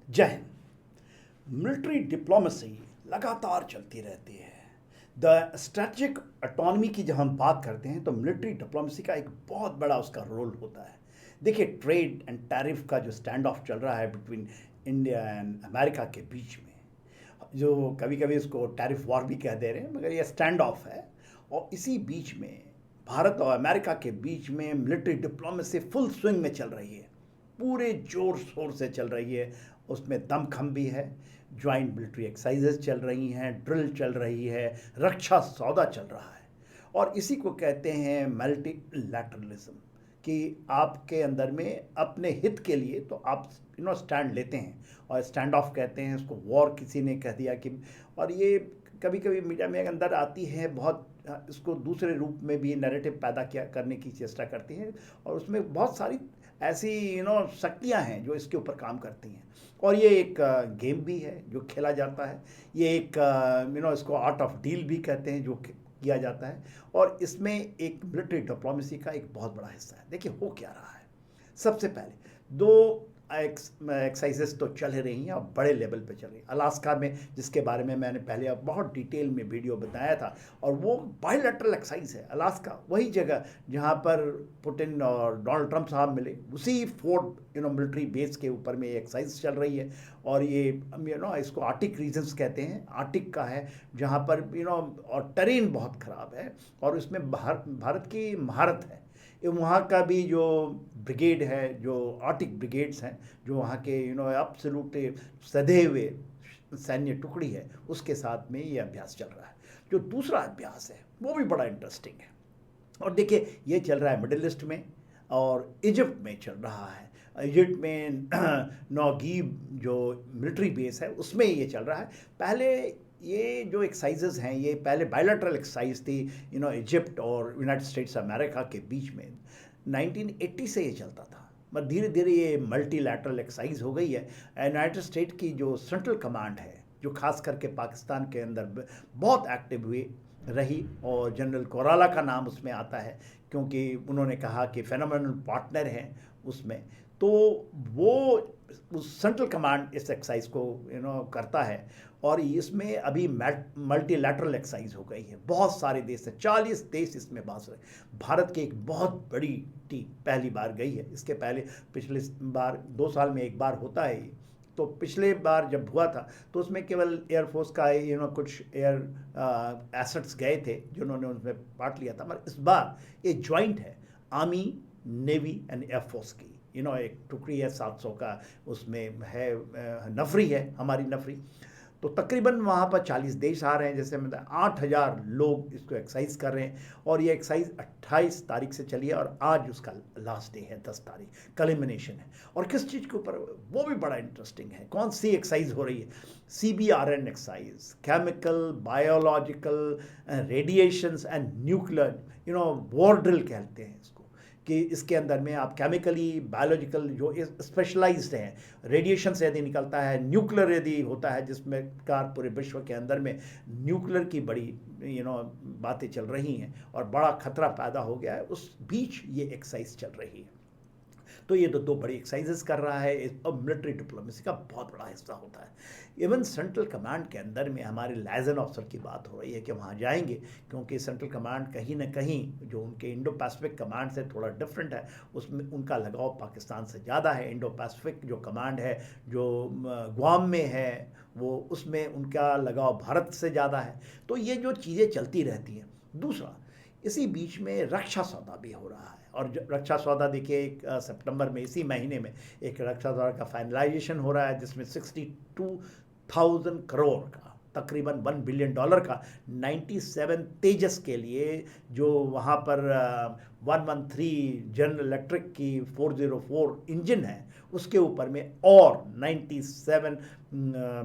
जय Hind. Military diplomacy लगातार चलती रहती है। द स्ट्रेटजिक ऑटोनॉमी की जब हम बात करते हैं तो मिलिट्री डिप्लोमेसी का एक बहुत बड़ा उसका रोल होता है। देखिए, ट्रेड एंड टैरिफ का जो स्टैंड ऑफ चल रहा है बिटवीन इंडिया एंड अमेरिका के बीच में, जो कभी कभी इसको टैरिफ वॉर भी कह दे रहे हैं, मगर ये स्टैंड ऑफ है। और इसी बीच में भारत और अमेरिका के बीच में मिलिट्री डिप्लोमेसी फुल स्विंग में चल रही है, पूरे जोर शोर से चल रही है। उसमें दमखम भी है, ज्वाइंट मिलिट्री एक्सरसाइजेज चल रही हैं, ड्रिल चल रही है, रक्षा सौदा चल रहा है। और इसी को कहते हैं मल्टीलैटरलिज्म, कि आपके अंदर में अपने हित के लिए तो आप स्टैंड लेते हैं, और स्टैंड ऑफ कहते हैं इसको, वॉर किसी ने कह दिया कि। और ये कभी कभी मीडिया में अंदर आती है, बहुत इसको दूसरे रूप में भी नैरेटिव पैदा किया करने की चेष्टा करती है, और उसमें बहुत सारी ऐसी शक्तियां हैं जो इसके ऊपर काम करती हैं। और ये एक गेम भी है जो खेला जाता है। ये एक इसको आर्ट ऑफ डील भी कहते हैं जो किया जाता है। और इसमें एक मिलिट्री डिप्लोमेसी का एक बहुत बड़ा हिस्सा है। देखिए हो क्या रहा है। सबसे पहले दो एक्सरसाइजेस तो चल ही रही हैं और बड़े लेवल पे चल रही हैं। अलास्का में, जिसके बारे में मैंने पहले अब बहुत डिटेल में वीडियो बताया था, और वो बायलैटरल एक्सरसाइज है। अलास्का वही जगह जहाँ पर पुतिन और डोनाल्ड ट्रंप साहब मिले, उसी फोर्ट मिलिट्री बेस के ऊपर में ये एक्सरसाइज चल रही है। और ये इसको आर्टिक रीजन्स कहते हैं, आर्टिक का है, जहाँ पर और टेरेन बहुत ख़राब है, और उसमें भारत की महारत है। वहाँ का भी जो ब्रिगेड है, जो आर्टिक ब्रिगेड्स हैं, जो वहाँ के एब्सोल्यूट सधे हुए सैन्य टुकड़ी है, उसके साथ में ये अभ्यास चल रहा है। जो दूसरा अभ्यास है वो भी बड़ा इंटरेस्टिंग है। और देखिए, ये चल रहा है मिडिल ईस्ट में, और इजिप्ट में चल रहा है। इजिप्ट में नौगीब जो मिलिट्री बेस है उसमें ये चल रहा है। पहले ये जो एक्सरसाइजेज हैं, ये पहले बायलैटरल एक्सरसाइज थी इजिप्ट और यूनाइटेड स्टेट्स अमेरिका के बीच में। 1980 से ये चलता था, मगर धीरे धीरे ये मल्टीलैटरल एक्सरसाइज हो गई है। यूनाइटेड स्टेट की जो सेंट्रल कमांड है, जो खास करके पाकिस्तान के अंदर बहुत एक्टिव हुई रही, और जनरल कोराला का नाम उसमें आता है, क्योंकि उन्होंने कहा कि फेनोमेनल पार्टनर हैं उसमें। तो वो उस सेंट्रल कमांड इस एक्सरसाइज को करता है। और इसमें अभी मल्टीलैटरल एक्सरसाइज हो गई है, बहुत सारे देश हैं, 40 देश इसमें भाग रहे। भारत की एक बहुत बड़ी टीम पहली बार गई है। इसके पहले पिछले बार 2 साल में एक बार होता है ये। तो पिछले बार जब हुआ था तो उसमें केवल एयरफोर्स का कुछ एयर एसेट्स गए थे जिन्होंने उसमें पार्ट लिया था, मगर इस बार ये ज्वाइंट है, आर्मी, नेवी एंड एयरफोर्स की। एक टुकड़ी है 700 का, उसमें है नफरी है, हमारी नफरी। तो तकरीबन वहाँ पर 40 देश आ रहे हैं, जैसे मतलब 8000 लोग इसको एक्सरसाइज कर रहे हैं। और ये एक्सरसाइज 28 तारीख से चली है, और आज उसका लास्ट डे है, 10 तारीख कलिमिनेशन है। और किस चीज़ के ऊपर, वो भी बड़ा इंटरेस्टिंग है। कौन सी एक्सरसाइज हो रही है? CBRN exercise, chemical, biological, radiations and nuclear war drill कहते हैं इसको। कि इसके अंदर में आप केमिकली, बायोलॉजिकल जो स्पेशलाइज्ड हैं, रेडिएशन से यदि निकलता है, न्यूक्लियर यदि होता है, जिसमें कार पूरे विश्व के अंदर में न्यूक्लियर की बड़ी बातें चल रही हैं और बड़ा खतरा पैदा हो गया है, उस बीच ये एक्सरसाइज चल रही है। तो ये तो 2 बड़ी एक्सरसाइजेस कर रहा है। अब मिलिट्री डिप्लोमेसी का बहुत बड़ा हिस्सा होता है। इवन सेंट्रल कमांड के अंदर में हमारे लाइजन ऑफिसर की बात हो रही है कि वहाँ जाएंगे, क्योंकि सेंट्रल कमांड कहीं ना कहीं जो उनके इंडो पैसिफिक कमांड से थोड़ा डिफरेंट है, उसमें उनका लगाव पाकिस्तान से ज़्यादा है। इंडो पैसिफिक जो कमांड है, जो गुआम में है, वो उसमें उनका लगाव भारत से ज़्यादा है। तो ये जो चीज़ें चलती रहती हैं। दूसरा, इसी बीच में रक्षा सौदा भी हो रहा है। और रक्षा सौदा देखिए, एक सितंबर में, इसी महीने में एक रक्षा सौदा का फाइनलाइजेशन हो रहा है, जिसमें 62,000 करोड़ का, तकरीबन $1 बिलियन का 97 तेजस के लिए, जो वहाँ पर 113 जनरल इलेक्ट्रिक की 404 इंजन है, उसके ऊपर में और 97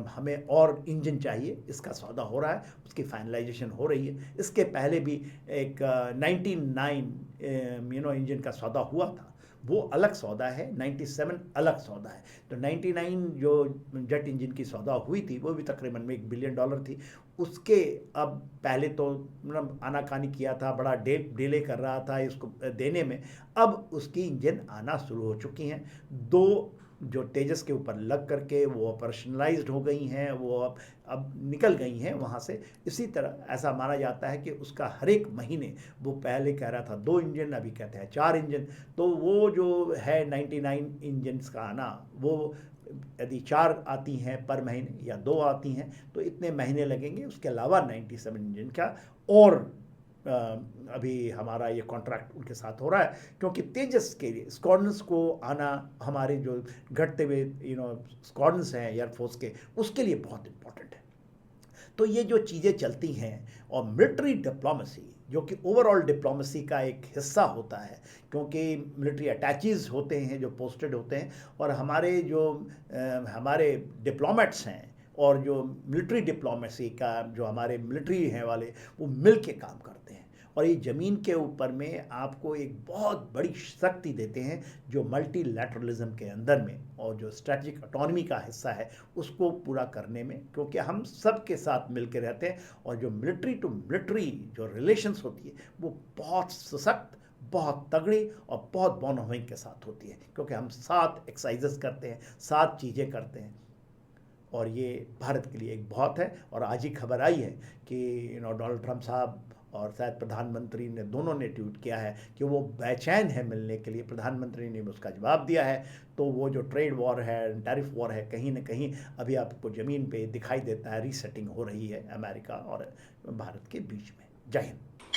हमें और इंजन चाहिए, इसका सौदा हो रहा है, उसकी फाइनलाइजेशन हो रही है। इसके पहले भी एक 99 इंजन का सौदा हुआ था, वो अलग सौदा है, 97 अलग सौदा है। तो 99 जो जेट इंजन की सौदा हुई थी, वो भी तकरीबन $1 बिलियन थी। उसके अब पहले तो मतलब आनाकानी किया था, बड़ा डिले कर रहा था इसको देने में। अब उसकी इंजन आना शुरू हो चुकी हैं। 2 जो तेजस के ऊपर लग करके वो ऑपरेशनलाइज्ड हो गई हैं, वो अब निकल गई हैं वहाँ से। इसी तरह ऐसा माना जाता है कि उसका हर एक महीने, वो पहले कह रहा था 2 इंजन, अभी कहते हैं 4 इंजन, तो वो जो है 99 इंजन्स का आना, वो यदि 4 आती हैं पर महीने या 2 आती हैं तो इतने महीने लगेंगे। उसके अलावा 97 इंजन का और अभी हमारा ये कॉन्ट्रैक्ट उनके साथ हो रहा है, क्योंकि तेजस के लिए स्क्वाड्रंस को आना, हमारे जो घटते हुए स्क्वाड्रंस हैं एयरफोर्स के, उसके लिए बहुत इंपॉर्टेंट है। तो ये जो चीज़ें चलती हैं, और मिलिट्री डिप्लोमेसी जो कि ओवरऑल डिप्लोमेसी का एक हिस्सा होता है, क्योंकि मिलिट्री अटैचीज़ होते हैं जो पोस्टेड होते हैं, और हमारे जो हमारे डिप्लोमेट्स हैं और जो मिलिट्री डिप्लोमेसी का जो हमारे मिलिट्री हैं वाले, वो मिल के काम करते हैं, और ये ज़मीन के ऊपर में आपको एक बहुत बड़ी शक्ति देते हैं जो मल्टीलैटरलिज्म के अंदर में, और जो स्ट्रेटजिक ऑटोनॉमी का हिस्सा है उसको पूरा करने में, क्योंकि हम सब के साथ मिल के रहते हैं, और जो मिलिट्री टू मिलिट्री जो रिलेशंस होती है वो बहुत सशक्त, बहुत तगड़ी और बहुत बोनोविंग के साथ होती है, क्योंकि हम साथ एक्सरसाइजेस करते हैं, साथ चीज़ें करते हैं, और ये भारत के लिए एक बहुत है। और आज ही खबर आई है कि डोनाल्ड ट्रंप साहब और शायद प्रधानमंत्री ने, दोनों ने ट्वीट किया है कि वो बेचैन है मिलने के लिए। प्रधानमंत्री ने उसका जवाब दिया है। तो वो जो ट्रेड वॉर है, टैरिफ वॉर है, कहीं ना कहीं अभी आपको ज़मीन पे दिखाई देता है, रीसेटिंग हो रही है अमेरिका और भारत के बीच में। जय हिंद।